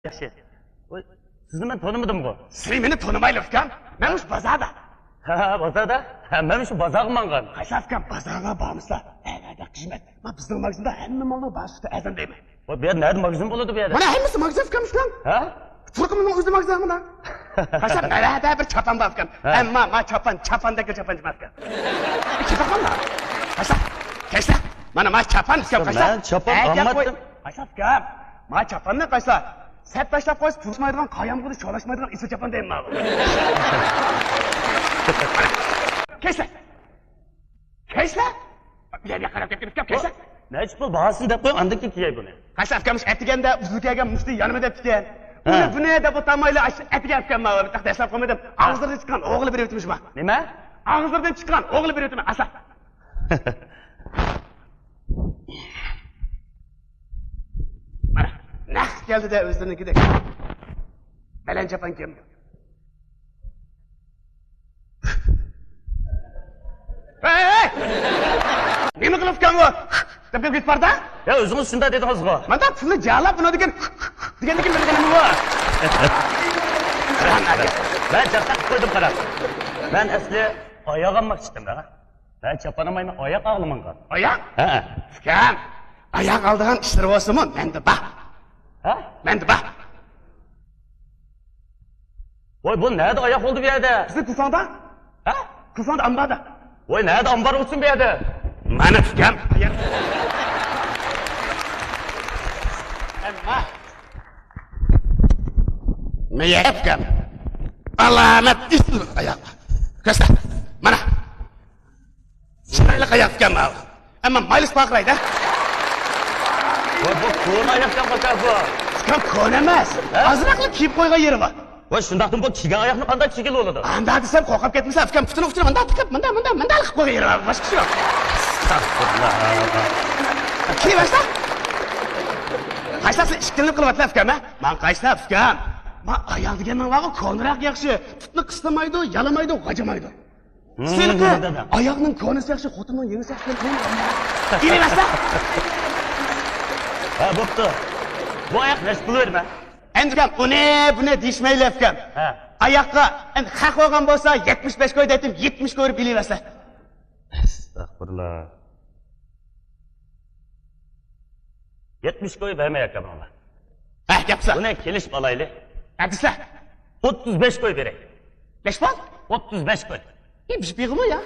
Yaxshi. Sizni men tanımadım-ku. Siz meni tanımaylı ukam. Men shu bozorda. Ha, bozorda? Ha, men shu bozorga mangan. Qaysi ukam bozorga bormisizlar? Avada xizmat. Men bizning magazinda hamma molni boshida azam deyman. Bu yer nerede magazin bo'ladi bu yerda? Mana hammasi magazin ukam ukam. Ha? Turqimning o'zi magazin mana. Qaysi narada bir chapan bor ukam. Ammo men chapandagi chapan emas ukam. Chapanlar. Qaysi? Mana men chapan ukam qaysi? Men chapan olmadim. Qaysi ukam? Men chapanni qaysi? Sep tashlab qo'yib turishmaydigan qayamg'ida chalashmaydigan isi chapan deyman. Kayslar? Bir yerga qarab ketib kayslar? Nechta pul bahosin deb qo'y, andaki kiyay buni. Qaysi afkamiz aytganda uzilkaga muftiy yonima deb ekan. Buni deb o'tamayli aytgan afkam men bitta tashlab qo'ymadim. Og'zirdan chiqqan o'g'li berib o'tmish bak. Nima? Og'zirdan chiqqan o'g'li berib o'tmish asa. Mana naq keldi-da o'zinikidek. Balan chapan kim? Hey! Nima qilibkan bu? Deb ketib borda? Ya o'zingiz shunday dedingiz-ku. Menda pulni jalab buni degan bilganim bu. Ben chaqaq qo'ydim qarab. Men asli oyoq olmoqchidim ha. Ben chapanmayman, oyoq og'limangan. Oyoq? Ha. Ukam, oyoq oldigan ishlar bo'lsa-mu, menda bor. Ha? Menda bor. Voy, bu nerede oyoq oldu bu yerda? Bizni Kufonda? Ha? Kufonda ambarda. Voy, nerede ambar olsun bu yerda? Mana ukam. Amma Meyapkam. Alamet ismi ayak. Kasta. Mana. Chiroyli qayapkam bu. Ammo maylis baqiraydi. Voy, bu ko'n oyoqdan qo'shar bu. Ukam ko'n emas. Ozroqli kiyib qo'ygan yeri bor. Voy, shundaqdan bu kiygan oyoqni qanday kiygan bo'ladi? Anda desam qo'rqib ketmasa, ukam putini manda tiqib, manda qilib qo'ygan yeri bor. Boshqa ish yo'q. Astagfirullah. Kiymasda? Qaysasi ishkinlik qilyapti ukam, ha? Men qaysi ukam? Men oyoq deganman vaqo ko'nroq yaxshi. Putni qistamaydi, yalamaydi, g'ajamaydi. Seniki oyoqning ko'nisi yaxshi, xotinning yengisi yaxshi. Kiymasda? Ha, bo'pti. Bu oyoq nech pul berma? Endi ukam, buni deyishmayli ukam. Ha. Oyoqqa endi haq olgan bo'lsa 75 qo'y deydim, 70 qo'yib bilaversa. Astagfirullah. 70 qo'yib bermayapman men. Ha, gapsa. Buni kelishib olaylik. Hadislar. 35 qo'y beray. 5 pol? 35 qo'y. Bir biğmi ya?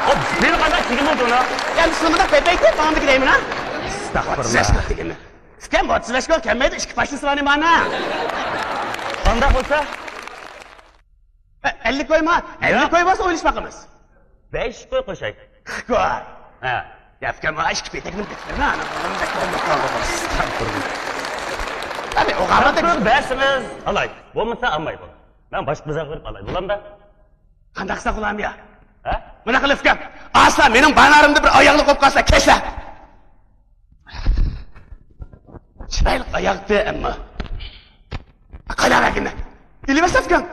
Hop, bir qanday kiyim oldu ona? Yani sonunda bebekte tamam gireyim ha? Estağfurullah. Sen 35 qo'y kelmaydi, ikki pashisi var mana. Qanday bo'lsa? 50 qo'yma. 50 qo'y bo'lsa o'ylashmoqimiz. 5 qo'y qo'shay. Qo'y. Ha. Yapkan var, ikki petekni bitirma, ana bundan qoldi. Abi, o qarada bersiniz, alay. Bo'lmasa olmay bo'l. Men boshqa bizga qilib olay. Bo'lamda? Qanday qilsa qilam ya? Ha? Mana qilib ukam. Asla mening banarimda bir oyoqni qo'yib qolsa, kesla. Chiroyli oyoqdi, ammo. Qalaragina. Ilmasa ukam.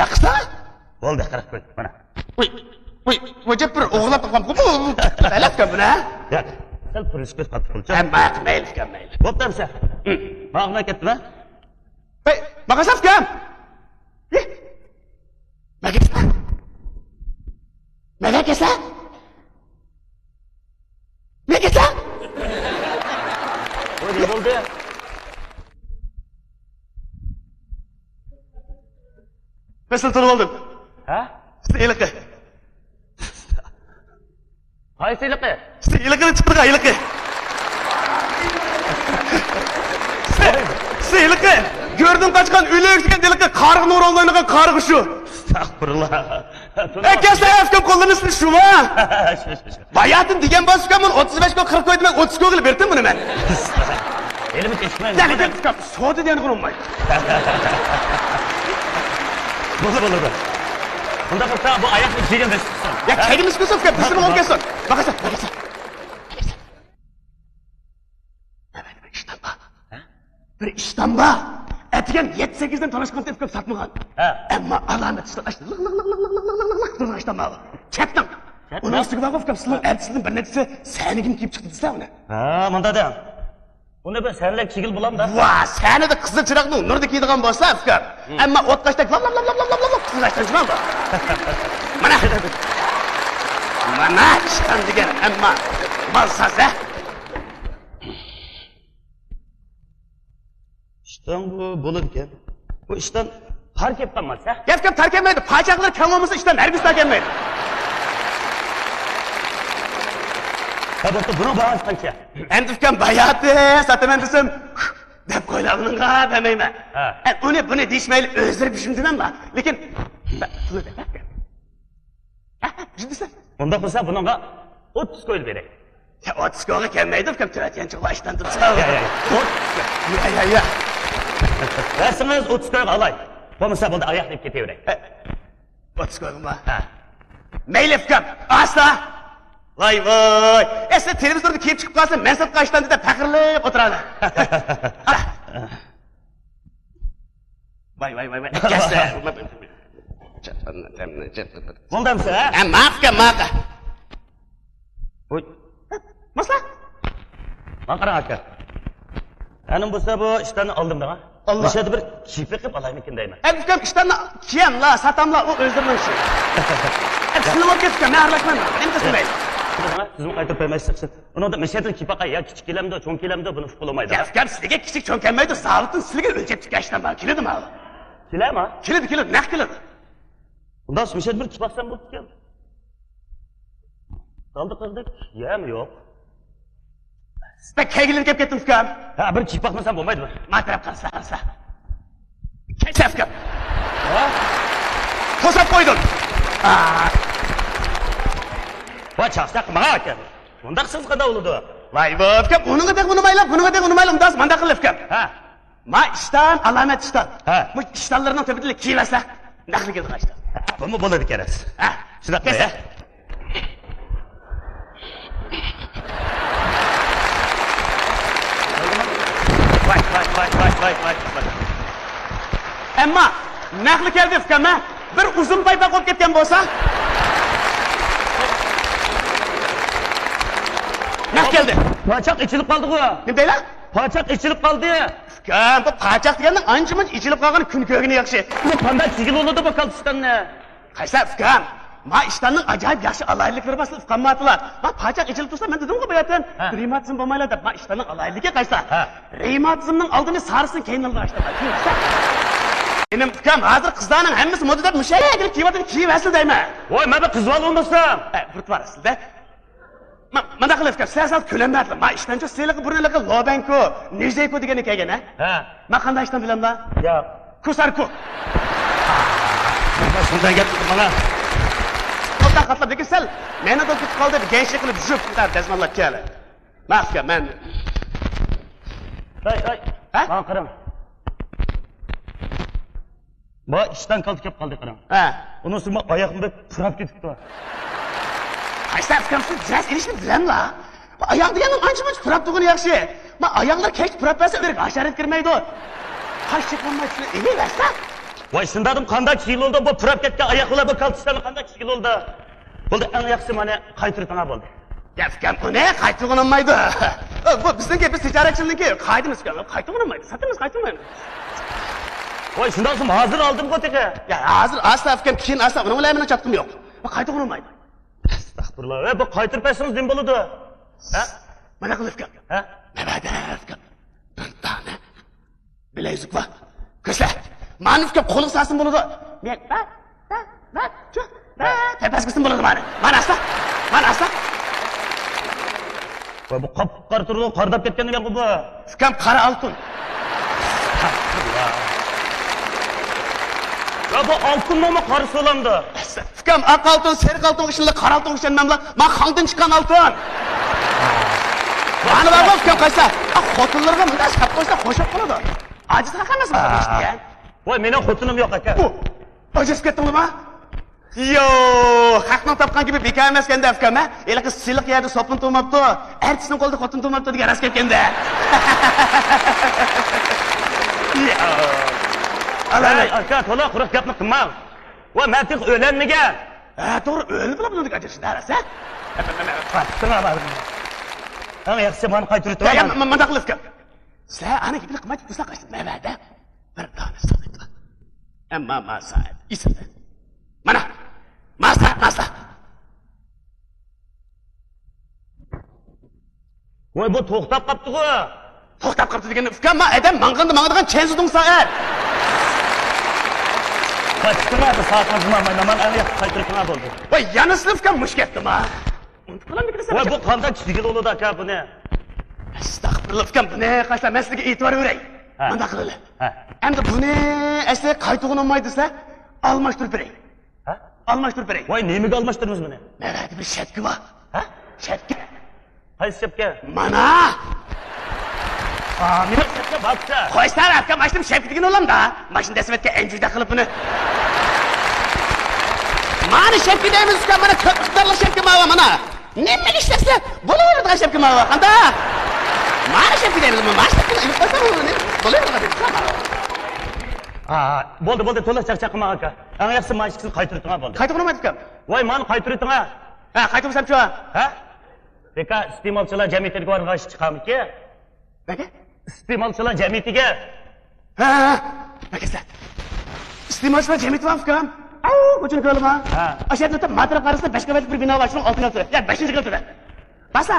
Yaqsa? Bo'ldi, qarab qo'y. Mana. Voy, bir o'g'lab qolgan. Talabkan buni, ha? Yo'q. Sal purishga qatib qilcha. Hamma mayli ukam, mayli. Bo'pti-mi? Ma'qulga ketdimi? Hey, maqasaf ukam. Maqasa? Maqasa? Maqasa? Voy, ne bo'ldi? Nasıl tanım oldun? Ha? Sıyılıkı. Qaysi iliqi? Sıyılıkını çıktık ayılıkı. Sıyılıkı. Gördün kaçkan ülü öksüken delikı kargı nur olayınıkan kargı şu. Estağfurullah. Kese efkem kollarını şu mu? Bayatın digen basıkamın 35 kol 40 koydum ben 30 kol verdim bunu ben. Elimi geçmeyin. Deli gel çıkam. Soğudu diyen kurulmay. Bo'ldi. Bunda qilsa bu oyoqni kiygan desiz. Ya kegimiz kusuf ki bizim ol gelsin. Bakasa. Evet bir işten bak. Bir işten bak. Etigen 7-8'den tanışkan tepkip satmagan. Ama alamet işte açtı. Lık durun işten bak. Çektim. Onun üstüge bak ufkam, sizin ertesinin bir netisi seni kim çıktı desene ona. Ha, mında da. Onu ben senle kişigil bulam da. Vaa, seni de kızıl çırakның nurda kiydiğin bolsa ufkam. Ama ot kaçtak lap kızıl kaçtan çıkmam da. Mana işten degen ama balsaz ha. İşten bu bulurken. Bu işten fark etmez ha. Ufkam tark etmeydi. Paçaklar kam olmasa işten her biz tark etmeydi. Tabii bunu bağız kanka. Endi ufkam bayatı, satamen desem dep koylarınınga demeyme. Onu bunu deyişmeyli özleri düşündümem la. Lekin bunu de bak. Düşündüsen. Onda olsa bununla 30 koyul berek. Ya 30 koyga kelmeydi ufkam türetiyen çıkla işten dursa. Ya. Versiniz 30 koyga alay. Olmasa burada ayak deyip keteverek. 30 koyga mı? Meyli ufkam, asla. Vay. Sen televizorda kiyip çıkıp kalsın, men sat kaçtan de pakırlayıp oturardı. Vay. Gelse. Bunda mısın ha? Maka. Uy. Masla? Makaran hakka. Benim bu işten aldım da ha. Allah. Dışarıda bir kipik kıp alayım ikindeyim. Ufkam işten kiyem la, satam la, o özlerinin şey. Sınıf ol ufkam, ne arlaşmam la, ne misin bey? Sizin qaytib bermaysiz. Onu da meşedil kipaqa ya kichik kelamda, cho'ng kelamda buni uqulamaydi. Ya ufkam sizga kichik cho'ng kelmaydi, zavutun sizga o'lchab chiqashdan bari keladimi hali? Keladimi? Keladi, naq keladi. Unda meshad bir kipaqsan bo'lib keldi. Qaldi qildik, yami yo'q. Sizga kaygilar kelib ketdim ufkam. Ha, bir kipaqmasam bo'lmaydimi? Matrab qarsa. Kaysa ufkam. Ha? To'sab qo'ydim. Va chaqsa qilmagan ekan. Unda siz qanday bo'ldi? Vay bu ufkam, uniga dek unumaylam, undas manda qil ufkam. Ha. Ma ishdan, alamat ishdan. Ha. Bu ishdanlarning tepida kiyilasa, naqli keldi qashda. Buni bo'ladi kerak. Ha, shunaqa ya. Vay. Ammo naqli keldi ufkam, bir uzun paypa qo'yib ketgan bo'lsa, naq keldi. Paçaq ichilib qoldi-ku. Nima deylar? Paçaq ichilib qoldi. Ufkam, bu pachoq deganning ancha-muncha ichilib qolgan kun ko'gini yaxshi. Bu qanday sigil bo'ladi bu kaltishdanni? Qaysa ufkam? Ma ishdanning ajoyib yaxshi alayliklari bor ufkam matlar. Ma pachoq ichilib tursa, men dedim-ku bu yerdan revmatizm bo'lmaylar deb. Ma ishdanning alayligi qaysa? Revmatizmning oldini sarisin keyin olg'ashdi. Benim ufkam hozir qizlarning hammasi modada mushayagil kiyib asl deyman. Voy, men bir qizval bo'lmasam. Burt var aslida. Mana qilib ufkam, sizlar ko'lanmadi. Ma ishdancha sizlarga burunlarga lobanko, nejayko degan ekan, ha? Men qanday ishdan bilaman? Ya, Kusarku. shundan gap mana. Qo'ldan qatlab lekin sal meni da ketib qoldi, gençlik qilib jup dazmollab keldi. Mafka men. Hay. Ha? Men qarang. Bu ishdan kelib qoldi qarang. Ha. Uni sima oyoqimda purab ketibdi. Qaysa ufkam siz jas ilishni bilamla. Bu oyoq deganing ancha-muncha purab turgani yaxshi. Men oyoqlar kech purab bersa, ularga hasharat kirmaydi. Qashchiq bo'lmaydi, emasda. Voy, shundadim qanday kiyil oldu bu purab ketgan oyoqlar bu kaltishdan qanday kiyil oldu? Bo'ldi, eng yaxshisi mana qaytirtana bo'ldi. Ya ufkam, uni qaytirg'an olmaydi. Bu bizniki, biz tijoratchilikniki qaydimiz ufkam, qaytirg'an olmaydi. Satamiz qaytirmaydi. Voy, shundan so'ng hozir oldim-ku teka. Ya hozir asla ufkam, keyin asla uni bilan meni chatqim yo'q. Bu qaytirg'an olmaydi. Astagfirullah. Bu qaytirib bersangiz nim bo'ladi? Ha? Mana qilib ufkam. Ha? Nabada ufkam. Bir tane bilezik var. Kızlar, mani ufkam qo'liq sasin bo'ladi. Men tepasigasin bo'ladi mani. Mana asla. Voy, bu qop-qora turib qardab ketgan ekan bu. Ufkam qora oltin. Ya bu oltin nima qarisi bo'lamdi? Ufkam oq oltin, sariq oltin ishlar, qora oltin ishlanmamlar. Men xondan chiqqan oltin. Mana bor ufkam qaysa? Xotinlarga bunday sap qo'ysa qo'shib qoladi. Ajiz haqamasi bor ishtigan. Voy, mening xotinim yo'q aka. Bu ajiz ketdingmi? Yo, haqni topgan gibi bekar emas ekan-da ufkam, ha? Elaqi siliq yerda sopin to'mabdi. Artistning qo'lida xotin to'mabdi degan ras ketganda. Alay aka, to'la quruq gapni qilma. Voy, men tiq o'lanmagan. To'g'ri, o'lib bo'lib ajrashdi, darasa. Qattiqroq bor. Eng yaxshisi meni qaytirib Ya, turaman. mana qilib kim? Sizlar ana gapni qilmay tursa qaysi mavada? Bir dona so'zlaydi. Amma masal, ismda. Mana. Masa. Voy bu to'xtab qopti-ku. To'xtab qolibdi degan ukam, men adam mang'adigan chenzudung soat. Qattiqroq soat qilmayman, men eng yaxshi qaytirib turaman bo'ldi. Voy, yana sizlar ukam mushkatdimi? Unutib Voy bu qanday chizgi bo'ladi aka buni? Astagfirullah ukam, buni qaysa men sizga e'tibor beray. Ha. Bunda qiladi. Ha. Endi buni asli qaytug'ini olmaydi sizlar, almashtirib beray. Ha? Almashtirib beray. Voy nimaga almashtiramiz buni? Navada bir shapka bor. Ha? Shapka. Qaysi shapka? Mana. Meni shapka bopsa. Qo'ysan akam, mana shu shapka degan olamda. Mana shunda sifatga enjuda qilib buni. Mana shapka deymiz ukam, mana ko'plarla shapka mana. Nimaga ishlasizlar? Bo'laveradigan shapka mana qanda. Mana shapka deymiz, mana shapka ilib qo'ysam uni. Bo'laveradigan. Bo'ldi, to'la charchaq qilma aka. Eng yaxshisi mana ishni qaytirib turaman bo'ldi. Qaytib olmaydi ukam. Voy meni qaytirib turaman. Ha, qaytib olsam-chi? Ha? Beka iste'molchilar jamiyatiga borgan chiqamiki? Nega? Iste'molchilar jamiyatiga. Ha, akasa. Iste'molchilar jamiyati bor ukam. Ko'chini ko'rma. Ha. O'sha yerda matr qarasida 5 qavatli bir bino bor, shuning oltiga turadi. Ya 5-chi qavatda. Basa,